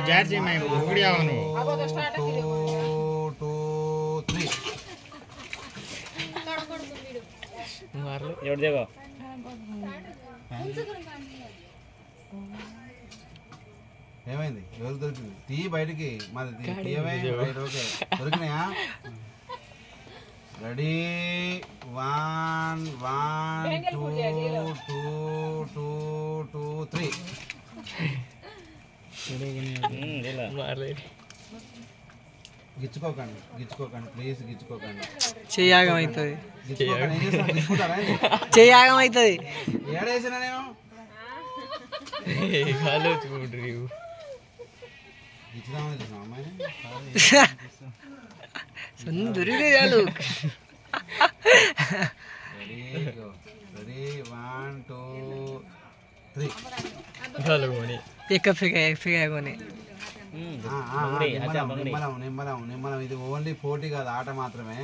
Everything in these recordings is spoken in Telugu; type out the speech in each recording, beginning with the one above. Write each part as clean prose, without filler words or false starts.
ಜಾರ್ಜಿ ಮೈ ಉಗುಡಿ ಅವನು 2 2 3 मार लो ఎవరు దేవో ఏమైంది ఎవరు దొరికింది తీ బయటికి మరి తీయమే రైట్ ఓకే దొరికినాయా రెడీ 1 1 2 2 2 2 3 मार ले గిచ్చుకోకండి ప్లీజ్ గిచ్చుకోకండి చేయగమైతది గిచ్చుకోకండి ఏం చేస్తారు గిచ్చుకుంటారా చేయగమైతది ఏడేసినా నేను గాలో చూడ్రి గిచ్చుదామని చూసాం అమ్మాయిని సుందరుడే చాలు రెడీ 1 2 3 గాలో కొని एक फिगा కొని నిమ్మలం ఇది ఓన్లీ పోటీ కాదు ఆట మాత్రమే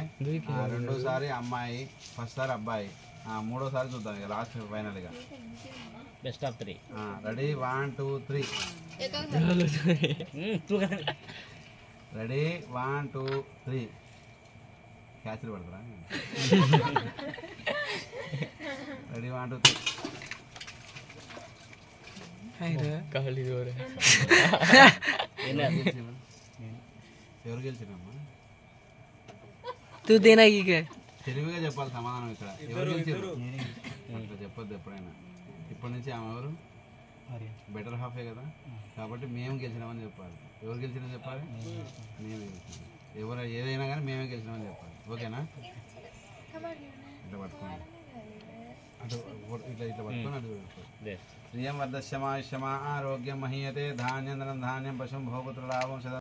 రెండోసారి అమ్మాయి ఫస్ట్ సారి అబ్బాయి మూడోసారి చూద్దాం ఇక లాస్ట్ ఫైనల్ గా బెస్ట్ ఆఫ్ 3 రెడీ 1 2 3 రెడీ 1 2 3 క్యాచ్లు పడతారా రెడీ 1 2 3 కాలి దూరే ఎవరు గెలిచినమ్మా తూ దేనా ఇక తెలివిగా చెప్పాలి సమాధానం ఇక్కడ ఎవరు గెలిచారు చెప్పొద్దు ఎప్పుడైనా ఇప్పటి నుంచి ఆమె ఎవరు బెటర్ హాఫే కదా కాబట్టి మేము గెలిచినామని చెప్పాలి ఎవరు గెలిచినా చెప్పాలి మేమే గెలిచినాం ఎవరు ఏదైనా కానీ మేమే గెలిచినామని చెప్పాలి ఓకేనా ఇట్లా పట్టుకోండి అటు ఇట్లా పట్టుకొని అటు శ్రియం వర్ధస్యమాయుష్యమా ఆరోగ్యం మహీయతే ధాన్యం ధనం ధాన్యం పశుం భోపుత్ర లాభం సదా